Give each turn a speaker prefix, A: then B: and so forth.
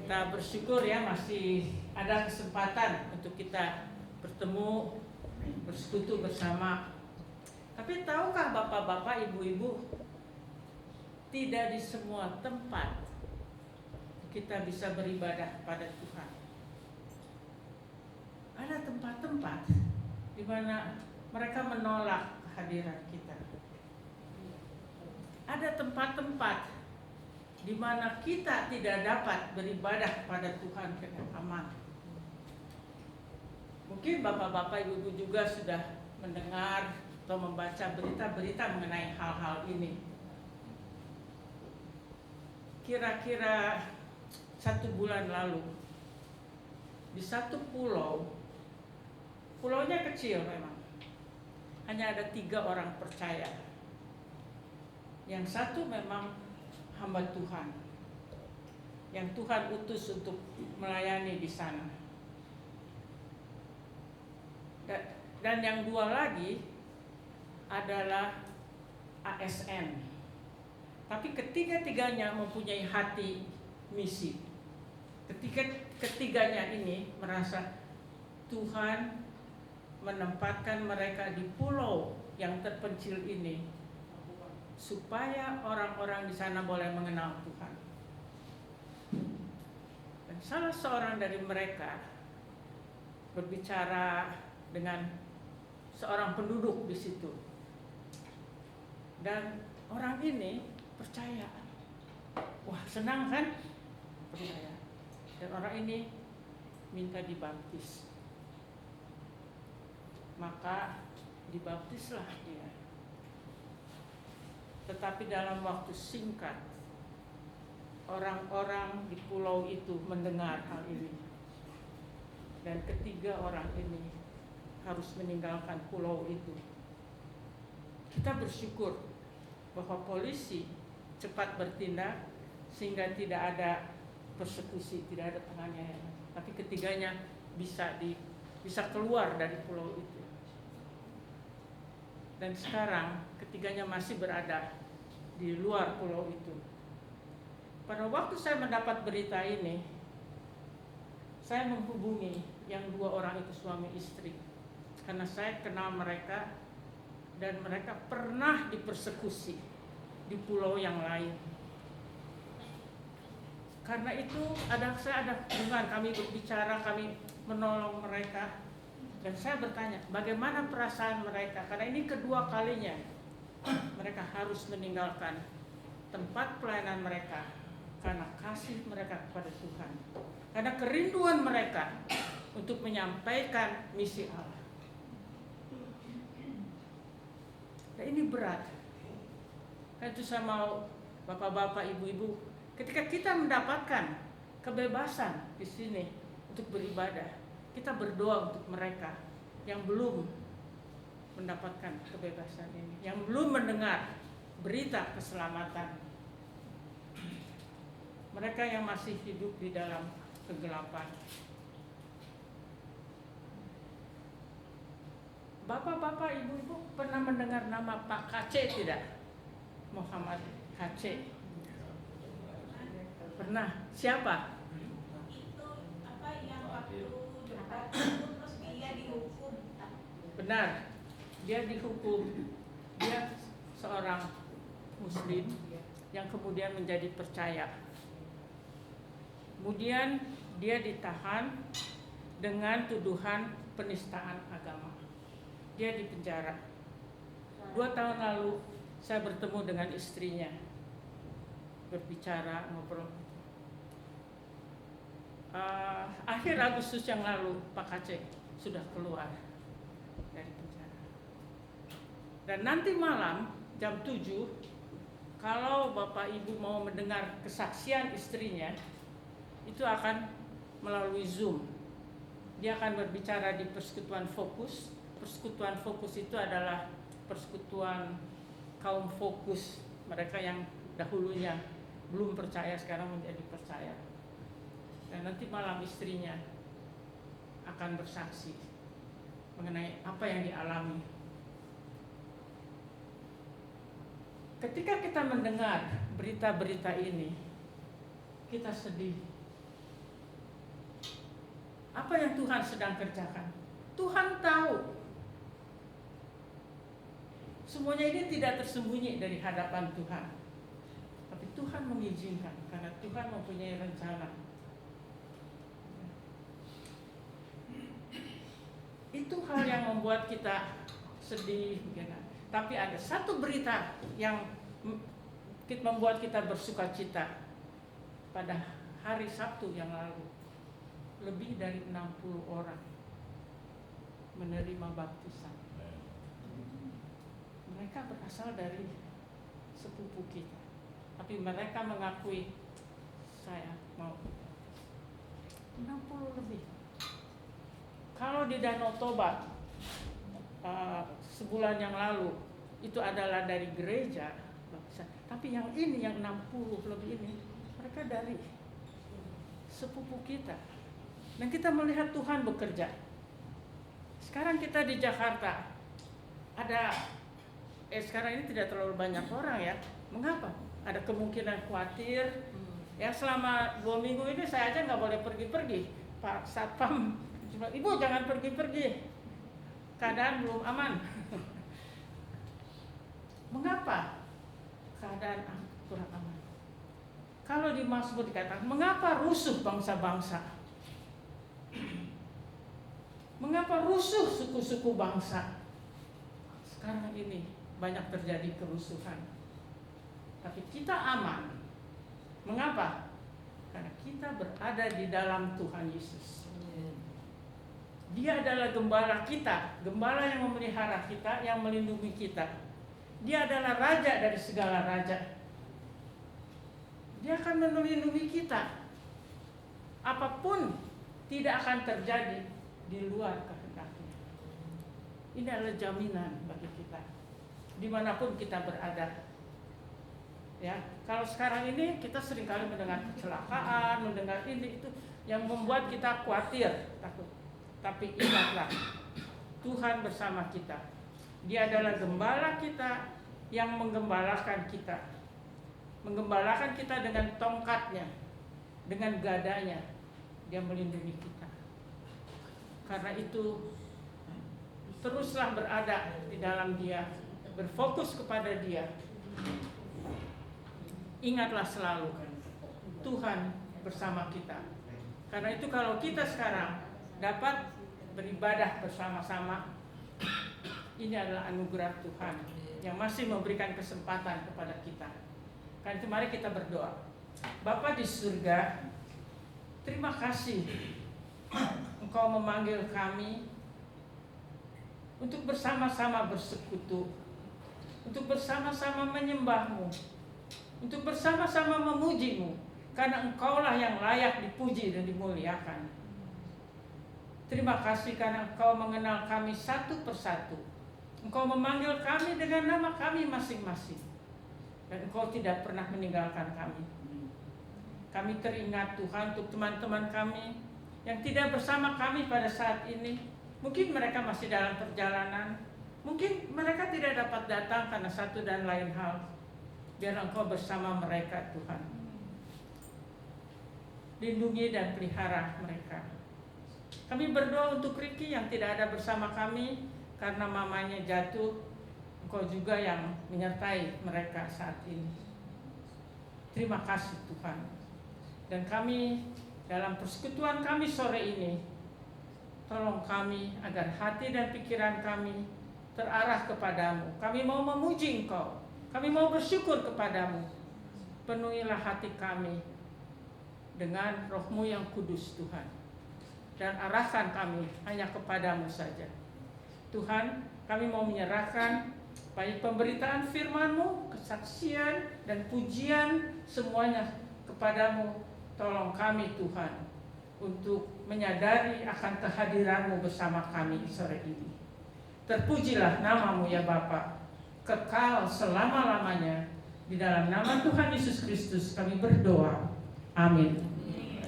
A: Kita bersyukur ya masih ada kesempatan untuk kita bertemu, bersekutu bersama. Tapi tahukah bapak-bapak, ibu-ibu, tidak di semua tempat kita bisa beribadah pada Tuhan. Ada tempat-tempat di mana mereka menolak kehadiran kita. Ada tempat-tempat di mana kita tidak dapat beribadah pada Tuhan dengan aman. Mungkin bapak-bapak, ibu-ibu juga sudah mendengar atau membaca berita-berita mengenai hal-hal ini. Kira-kira 1 bulan lalu, di satu pulaunya kecil memang, hanya ada 3 orang percaya. Yang satu memang hamba Tuhan yang Tuhan utus untuk melayani di sana. Dan yang 2 lagi adalah ASN. Tapi ketiga-tiganya mempunyai hati misi. Ketiganya ini merasa Tuhan menempatkan mereka di pulau yang terpencil ini supaya orang-orang di sana boleh mengenal Tuhan. Dan salah seorang dari mereka berbicara dengan seorang penduduk di situ. Dan orang ini percaya. Wah, senang kan? Percaya. Dan orang ini minta dibaptis. Maka dibaptislah dia. Tetapi dalam waktu singkat, orang-orang di pulau itu mendengar hal ini. Dan ketiga orang ini harus meninggalkan pulau itu. Kita bersyukur bahwa polisi cepat bertindak sehingga tidak ada persekusi, tidak ada penganiayaan. Tapi ketiganya bisa keluar dari pulau itu. Dan sekarang ketiganya masih berada di luar pulau itu. Pada waktu saya mendapat berita ini, saya menghubungi yang 2 orang itu suami istri, karena saya kenal mereka dan mereka pernah dipersekusi di pulau yang lain. Karena itu saya ada hubungan, kami berbicara, kami menolong mereka. Dan saya bertanya, bagaimana perasaan mereka? Karena ini kedua kalinya mereka harus meninggalkan tempat pelayanan mereka karena kasih mereka kepada Tuhan. Karena kerinduan mereka untuk menyampaikan misi Allah. Dan ini berat. Karena itu saya mau bapak-bapak, ibu-ibu, ketika kita mendapatkan kebebasan di sini untuk beribadah, kita berdoa untuk mereka yang belum mendapatkan kebebasan ini, yang belum mendengar berita keselamatan. Mereka yang masih hidup di dalam kegelapan. Bapak-bapak, ibu-ibu pernah mendengar nama Pak KC tidak? Muhammad KC. Pernah? Siapa?
B: Itu apa yang waktu terus dia dihukum.
A: Benar, dia dihukum. Dia seorang Muslim yang kemudian menjadi percaya. Kemudian dia ditahan dengan tuduhan penistaan agama. Dia dipenjara. 2 tahun lalu saya bertemu dengan istrinya, berbicara, ngobrol. Akhir Agustus yang lalu Pak Aceh sudah keluar dari penjara. Dan nanti malam jam 7, kalau Bapak Ibu mau mendengar kesaksian istrinya, itu akan melalui Zoom. Dia akan berbicara di Persekutuan Fokus. Persekutuan Fokus itu adalah persekutuan kaum fokus, mereka yang dahulunya belum percaya sekarang menjadi percaya. Dan nanti malam istrinya akan bersaksi mengenai apa yang dialami. Ketika kita mendengar berita-berita ini, kita sedih. Apa yang Tuhan sedang kerjakan? Tuhan tahu. Semuanya ini tidak tersembunyi dari hadapan Tuhan. Tapi Tuhan mengizinkan karena Tuhan mempunyai rencana. Itu hal yang membuat kita sedih. Tapi ada satu berita yang membuat kita bersuka cita. Pada hari Sabtu yang lalu, lebih dari 60 orang menerima baptisan. Mereka berasal dari sepupu kita, tapi mereka mengakui, saya mau. 60 lebih. Kalau di Danau Toba sebulan yang lalu itu adalah dari gereja, tapi yang ini yang 60 lebih ini mereka dari sepupu kita. Dan kita melihat Tuhan bekerja. Sekarang kita di Jakarta ada sekarang ini tidak terlalu banyak orang ya. Mengapa? Ada kemungkinan khawatir. Ya selama 2 minggu ini saya aja nggak boleh pergi-pergi. Pak Satpam cuma, Ibu jangan pergi-pergi. Keadaan belum aman. Mengapa? Keadaan kurang aman. Kalau di Mazmur dikatakan, mengapa rusuh bangsa-bangsa? Mengapa rusuh suku-suku bangsa? Sekarang ini banyak terjadi kerusuhan. Tapi kita aman. Mengapa? Karena kita berada di dalam Tuhan Yesus. Dia adalah gembala kita, gembala yang memelihara kita, yang melindungi kita. Dia adalah raja dari segala raja. Dia akan melindungi kita. Apapun tidak akan terjadi di luar kehendaknya. Ini adalah jaminan bagi kita, dimanapun kita berada. Ya, kalau sekarang ini kita seringkali mendengar kecelakaan, mendengar ini itu yang membuat kita khawatir, takut. Tapi ingatlah, Tuhan bersama kita. Dia adalah gembala kita yang menggembalakan kita. Menggembalakan kita dengan tongkatnya, dengan gadanya. Dia melindungi kita. Karena itu teruslah berada di dalam Dia, berfokus kepada Dia. Ingatlah selalu, Tuhan bersama kita. Karena itu kalau kita sekarang dapat beribadah bersama-sama, ini adalah anugerah Tuhan yang masih memberikan kesempatan kepada kita. Karena itu mari kita berdoa. Bapa di surga, terima kasih Engkau memanggil kami untuk bersama-sama bersekutu, untuk bersama-sama menyembah-Mu, untuk bersama-sama memuji-Mu, karena Engkaulah yang layak dipuji dan dimuliakan. Terima kasih karena Engkau mengenal kami satu persatu. Engkau memanggil kami dengan nama kami masing-masing. Dan Engkau tidak pernah meninggalkan kami. Kami teringat Tuhan untuk teman-teman kami yang tidak bersama kami pada saat ini. Mungkin mereka masih dalam perjalanan. Mungkin mereka tidak dapat datang karena satu dan lain hal. Biar Engkau bersama mereka Tuhan. Lindungi dan pelihara mereka. Kami berdoa untuk Ricky yang tidak ada bersama kami karena mamanya jatuh. Engkau juga yang menyertai mereka saat ini. Terima kasih Tuhan. Dan kami dalam persekutuan kami sore ini, tolong kami agar hati dan pikiran kami terarah kepadamu. Kami mau memuji Engkau. Kami mau bersyukur kepadamu. Penuhilah hati kami dengan Roh-Mu yang kudus Tuhan. Dan arahkan kami hanya kepadamu saja. Tuhan, kami mau menyerahkan baik pemberitaan firman-Mu, kesaksian dan pujian semuanya kepadamu. Tolong kami Tuhan untuk menyadari akan kehadiran-Mu bersama kami sore ini. Terpujilah nama-Mu ya Bapa, kekal selama-lamanya. Di dalam nama Tuhan Yesus Kristus kami berdoa. Amin.